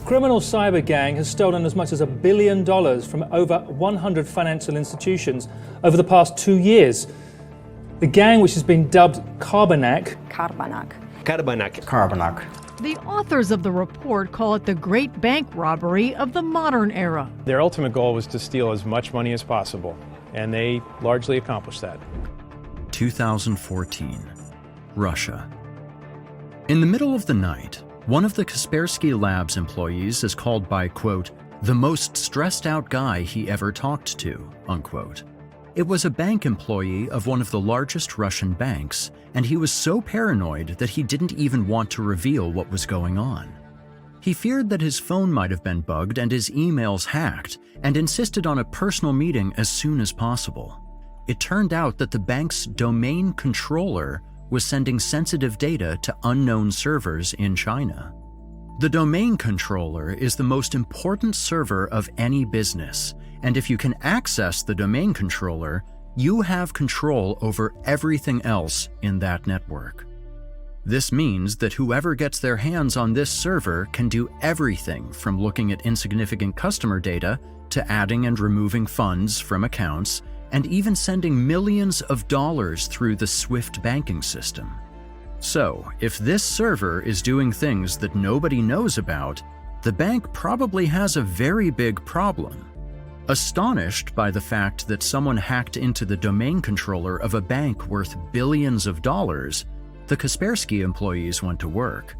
criminal cyber gang has stolen as much as $1 billion from over 100 financial institutions over the past 2 years. The gang, which has been dubbed Carbonac. The authors of the report call it the great bank robbery of the modern era. Their ultimate goal was to steal as much money as possible, and they largely accomplished that. 2014, Russia. In the middle of the night, one of the Kaspersky Labs employees is called by, quote, the most stressed out guy he ever talked to, unquote. It was a bank employee of one of the largest Russian banks, and he was so paranoid that he didn't even want to reveal what was going on. He feared that his phone might have been bugged and his emails hacked, and insisted on a personal meeting as soon as possible. It turned out that the bank's domain controller was sending sensitive data to unknown servers in China. The domain controller is the most important server of any business, and if you can access the domain controller, you have control over everything else in that network. This means that whoever gets their hands on this server can do everything from looking at insignificant customer data to adding and removing funds from accounts, and even sending millions of dollars through the SWIFT banking system. So, if this server is doing things that nobody knows about, the bank probably has a very big problem. Astonished by the fact that someone hacked into the domain controller of a bank worth billions of dollars, the Kaspersky employees went to work.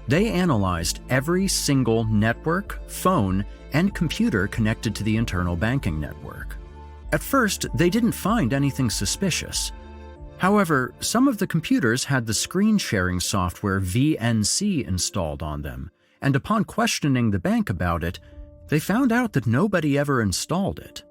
They analyzed every single network, phone, and computer connected to the internal banking network. At first, they didn't find anything suspicious. However, some of the computers had the screen sharing software VNC installed on them, and upon questioning the bank about it, they found out that nobody ever installed it.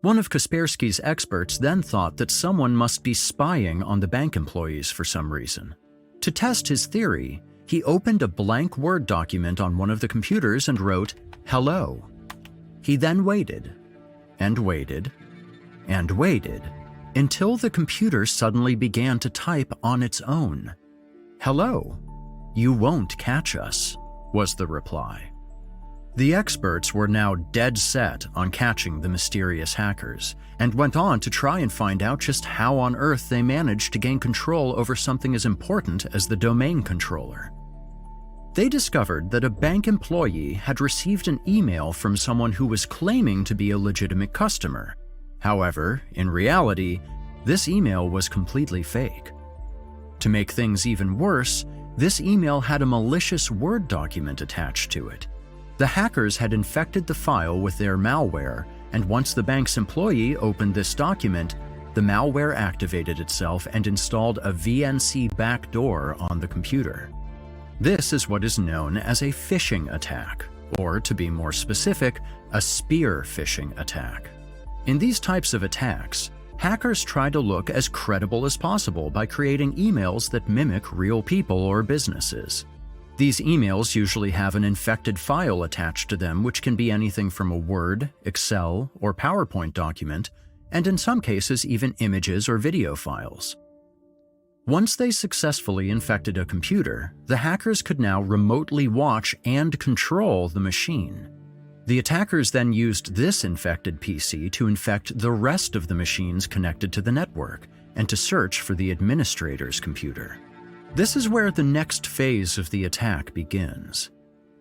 One of Kaspersky's experts then thought that someone must be spying on the bank employees for some reason. To test his theory, he opened a blank Word document on one of the computers and wrote, "Hello." He then waited, and waited, and waited, until the computer suddenly began to type on its own. "Hello, you won't catch us," was the reply. The experts were now dead set on catching the mysterious hackers, and went on to try and find out just how on earth they managed to gain control over something as important as the domain controller. They discovered that a bank employee had received an email from someone who was claiming to be a legitimate customer. However, in reality, this email was completely fake. To make things even worse, this email had a malicious Word document attached to it. The hackers had infected the file with their malware, and once the bank's employee opened this document, the malware activated itself and installed a VNC backdoor on the computer. This is what is known as a phishing attack, or to be more specific, a spear phishing attack. In these types of attacks, hackers try to look as credible as possible by creating emails that mimic real people or businesses. These emails usually have an infected file attached to them, which can be anything from a Word, Excel, or PowerPoint document, and in some cases even images or video files. Once they successfully infected a computer, the hackers could now remotely watch and control the machine. The attackers then used this infected PC to infect the rest of the machines connected to the network, and to search for the administrator's computer. This is where the next phase of the attack begins.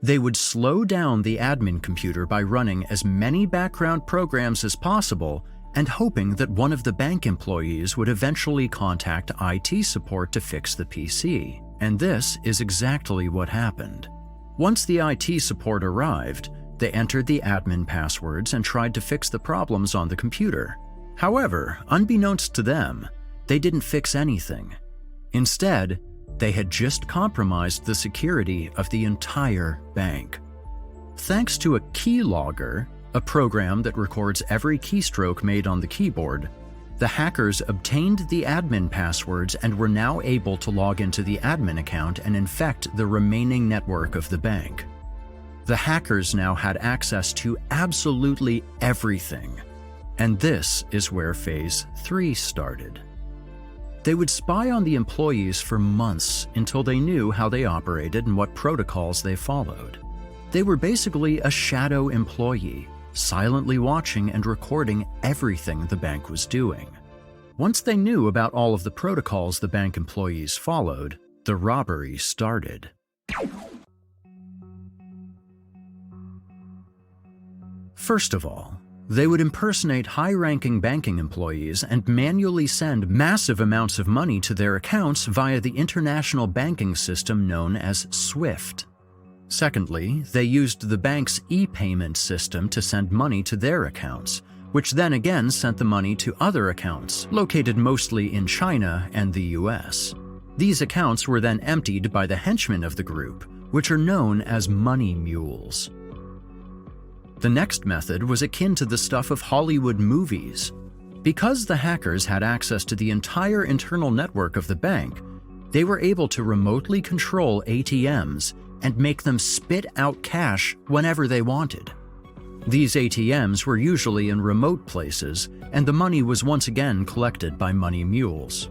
They would slow down the admin computer by running as many background programs as possible and hoping that one of the bank employees would eventually contact IT support to fix the PC. And this is exactly what happened. Once the IT support arrived, they entered the admin passwords and tried to fix the problems on the computer. However, unbeknownst to them, they didn't fix anything. Instead, they had just compromised the security of the entire bank. Thanks to a keylogger, a program that records every keystroke made on the keyboard, the hackers obtained the admin passwords and were now able to log into the admin account and infect the remaining network of the bank. The hackers now had access to absolutely everything, and this is where Phase 3 started. They would spy on the employees for months until they knew how they operated and what protocols they followed. they were basically a shadow employee, silently watching and recording everything the bank was doing. Once they knew about all of the protocols the bank employees followed, the robbery started. First of all, they would impersonate high-ranking banking employees and manually send massive amounts of money to their accounts via the international banking system known as SWIFT. Secondly, they used the bank's e-payment system to send money to their accounts, which then again sent the money to other accounts, located mostly in China and the US. These accounts were then emptied by the henchmen of the group, which are known as money mules. The next method was akin to the stuff of Hollywood movies. Because the hackers had access to the entire internal network of the bank, they were able to remotely control ATMs and make them spit out cash whenever they wanted. These ATMs were usually in remote places, and the money was once again collected by money mules.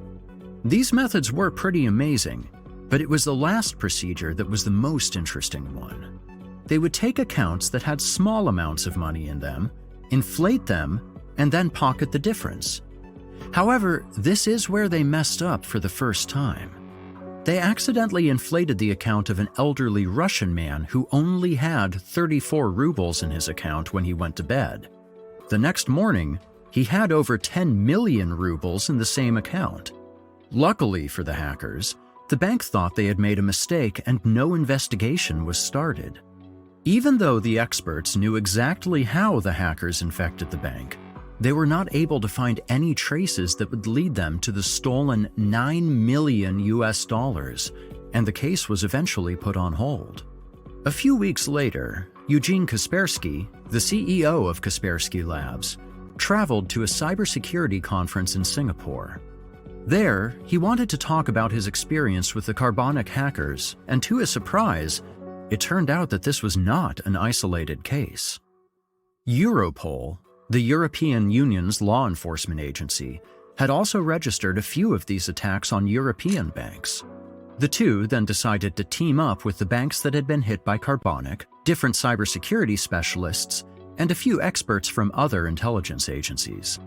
These methods were pretty amazing, but it was the last procedure that was the most interesting one. They would take accounts that had small amounts of money in them, inflate them, and then pocket the difference. However, this is where they messed up for the first time. They accidentally inflated the account of an elderly Russian man who only had 34 rubles in his account when he went to bed. The next morning, he had over 10 million rubles in the same account. Luckily for the hackers, the bank thought they had made a mistake and no investigation was started. Even though the experts knew exactly how the hackers infected the bank, they were not able to find any traces that would lead them to the stolen $9 million, and the case was eventually put on hold. A few weeks later, Eugene Kaspersky, the CEO of Kaspersky Labs, traveled to a cybersecurity conference in Singapore. There, he wanted to talk about his experience with the carbonic hackers, and to his surprise, it turned out that this was not an isolated case. Europol, the European Union's law enforcement agency, had also registered a few of these attacks on European banks. The two then decided to team up with the banks that had been hit by carbonic, different cybersecurity specialists, and a few experts from other intelligence agencies.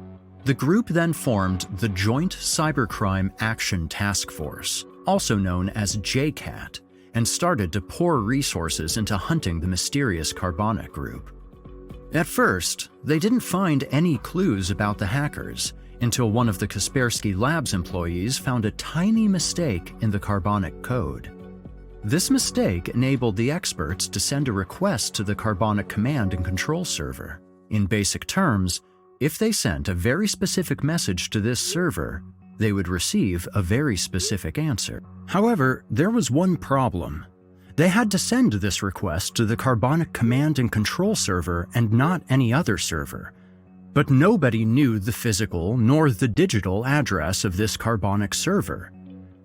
The group then formed the Joint Cybercrime Action Task Force, also known as JCAT, and started to pour resources into hunting the mysterious carbonic group. At first, they didn't find any clues about the hackers until one of the Kaspersky Labs employees found a tiny mistake in the carbonic code. This mistake enabled the experts to send a request to the carbonic command and control server. In basic terms, if they sent a very specific message to this server, they would receive a very specific answer. However, there was one problem. They had to send this request to the carbonic command and control server and not any other server. But nobody knew the physical nor the digital address of this carbonic server.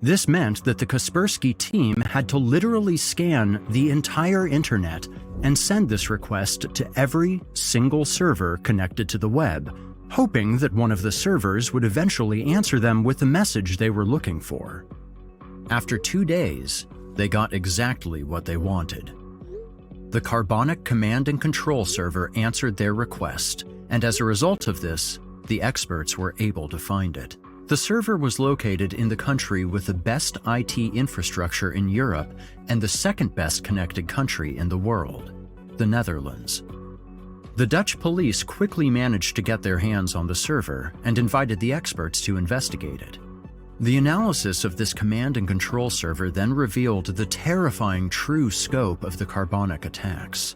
This meant that the Kaspersky team had to literally scan the entire internet and send this request to every single server connected to the web, hoping that one of the servers would eventually answer them with the message they were looking for. After 2 days, they got exactly what they wanted. The carbonic command and control server answered their request, and as a result of this, the experts were able to find it. The server was located in the country with the best IT infrastructure in Europe and the second best connected country in the world, the Netherlands. The Dutch police quickly managed to get their hands on the server and invited the experts to investigate it. The analysis of this command and control server then revealed the terrifying true scope of the carbonic attacks.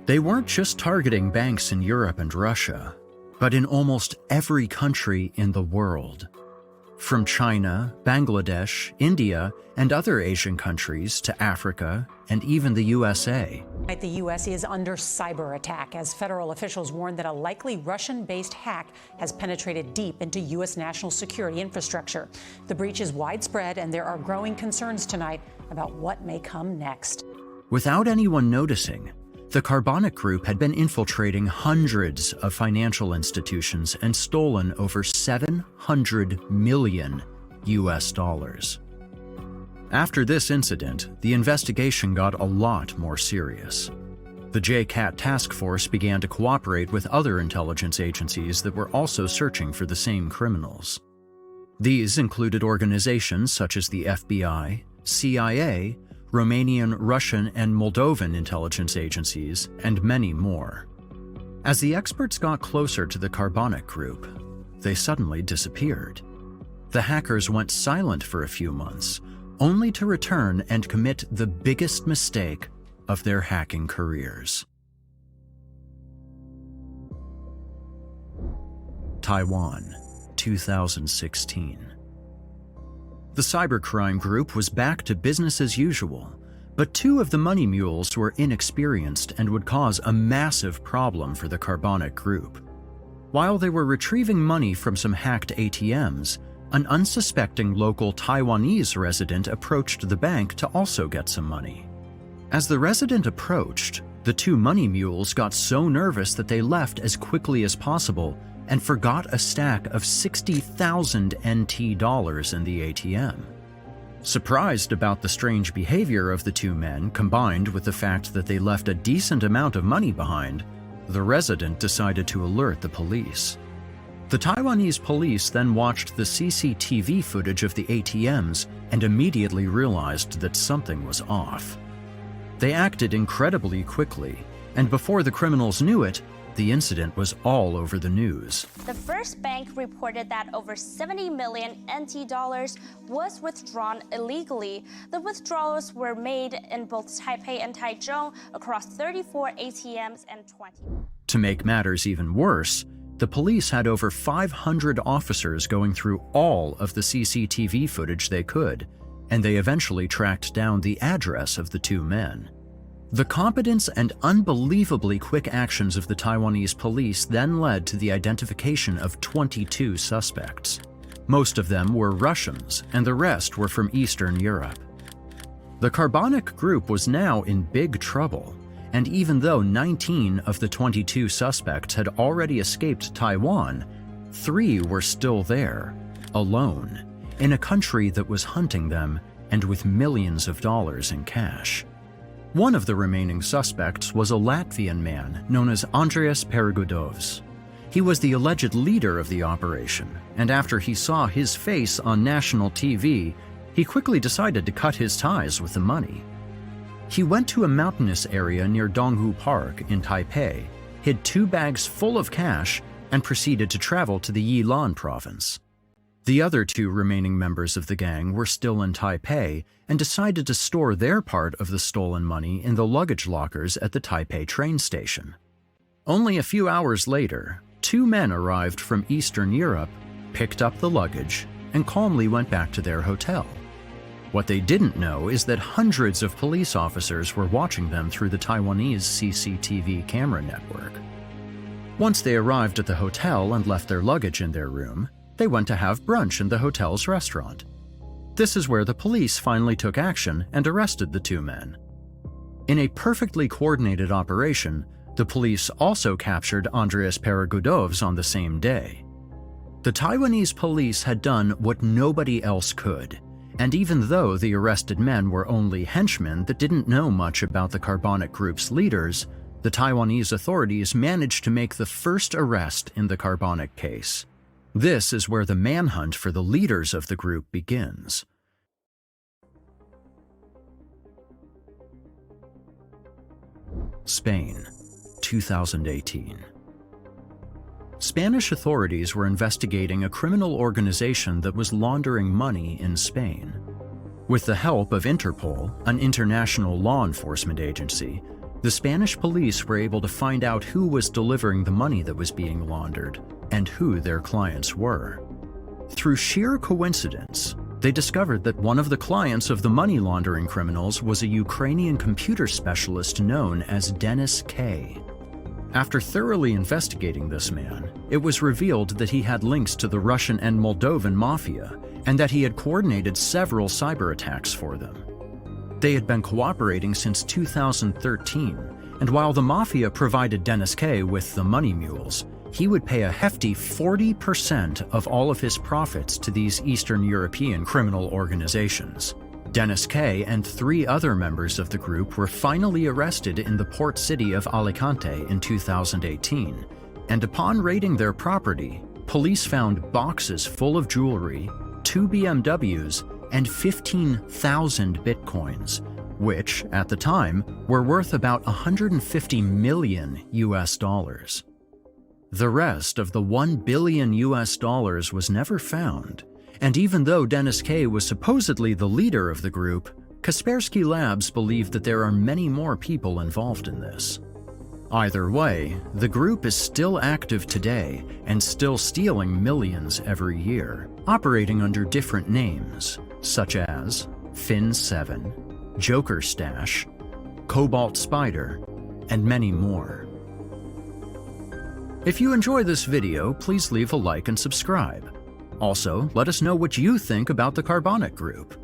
They weren't just targeting banks in Europe and Russia, but in almost every country in the world. From China, Bangladesh, India, and other Asian countries to Africa, and even the USA. The U.S. is under cyber attack as federal officials warn that a likely Russian-based hack has penetrated deep into U.S. national security infrastructure. The breach is widespread, and there are growing concerns tonight about what may come next. Without anyone noticing, the carbonic group had been infiltrating hundreds of financial institutions and stolen over $700 million. After this incident, the investigation got a lot more serious. The JCAT task force began to cooperate with other intelligence agencies that were also searching for the same criminals. These included organizations such as the FBI, CIA, Romanian, Russian, and Moldovan intelligence agencies, and many more. As the experts got closer to the Carbonic group, they suddenly disappeared. The hackers went silent for a few months, only to return and commit the biggest mistake of their hacking careers. Taiwan, 2016. The cybercrime group was back to business as usual, but two of the money mules were inexperienced and would cause a massive problem for the Carbonic group. While they were retrieving money from some hacked ATMs, an unsuspecting local Taiwanese resident approached the bank to also get some money. As the resident approached, the two money mules got so nervous that they left as quickly as possible and forgot a stack of 60,000 NT dollars in the ATM. Surprised about the strange behavior of the two men, combined with the fact that they left a decent amount of money behind, the resident decided to alert the police. The Taiwanese police then watched the CCTV footage of the ATMs and immediately realized that something was off. They acted incredibly quickly, and before the criminals knew it, the incident was all over the news. The first bank reported that over 70 million NT dollars was withdrawn illegally. The withdrawals were made in both Taipei and Taichung across 34 ATMs and 20. To make matters even worse, the police had over 500 officers going through all of the CCTV footage they could, and they eventually tracked down the address of the two men. The competence and unbelievably quick actions of the Taiwanese police then led to the identification of 22 suspects. Most of them were Russians, and the rest were from Eastern Europe. The Carbonic group was now in big trouble, and even though 19 of the 22 suspects had already escaped Taiwan, 3 were still there, alone, in a country that was hunting them and with millions of dollars in cash. One of the remaining suspects was a Latvian man known as Andreas Perigudovs. He was the alleged leader of the operation, and after he saw his face on national TV, he quickly decided to cut his ties with the money. He went to a mountainous area near Donghu Park in Taipei, hid 2 bags full of cash, and proceeded to travel to the Yilan province. The other 2 remaining members of the gang were still in Taipei and decided to store their part of the stolen money in the luggage lockers at the Taipei train station. Only a few hours later, 2 men arrived from Eastern Europe, picked up the luggage, and calmly went back to their hotel. What they didn't know is that hundreds of police officers were watching them through the Taiwanese CCTV camera network. Once they arrived at the hotel and left their luggage in their room, they went to have brunch in the hotel's restaurant. This is where the police finally took action and arrested the 2 men. In a perfectly coordinated operation, the police also captured Andreas Perigudovs on the same day. The Taiwanese police had done what nobody else could, and even though the arrested men were only henchmen that didn't know much about the Carbonic group's leaders, the Taiwanese authorities managed to make the first arrest in the Carbonic case. This is where the manhunt for the leaders of the group begins. Spain, 2018. Spanish authorities were investigating a criminal organization that was laundering money in Spain. With the help of Interpol, an international law enforcement agency, the Spanish police were able to find out who was delivering the money that was being laundered and who their clients were. Through sheer coincidence, they discovered that one of the clients of the money laundering criminals was a Ukrainian computer specialist known as Dennis K. After thoroughly investigating this man, it was revealed that he had links to the Russian and Moldovan mafia and that he had coordinated several cyber attacks for them. They had been cooperating since 2013, and while the mafia provided Dennis K. with the money mules, he would pay a hefty 40% of all of his profits to these Eastern European criminal organizations. Dennis K. and 3 other members of the group were finally arrested in the port city of Alicante in 2018, and upon raiding their property, police found boxes full of jewelry, 2 BMWs, and 15,000 bitcoins, which, at the time, were worth about $150 million US. The rest of the $1 billion US was never found, and even though Dennis K. was supposedly the leader of the group, Kaspersky Labs believed that there are many more people involved in this. Either way, the group is still active today and still stealing millions every year, operating under different names, such as Fin7, Joker Stash, Cobalt Spider, and many more. If you enjoy this video, please leave a like and subscribe. Also, let us know what you think about the Carbonic Group.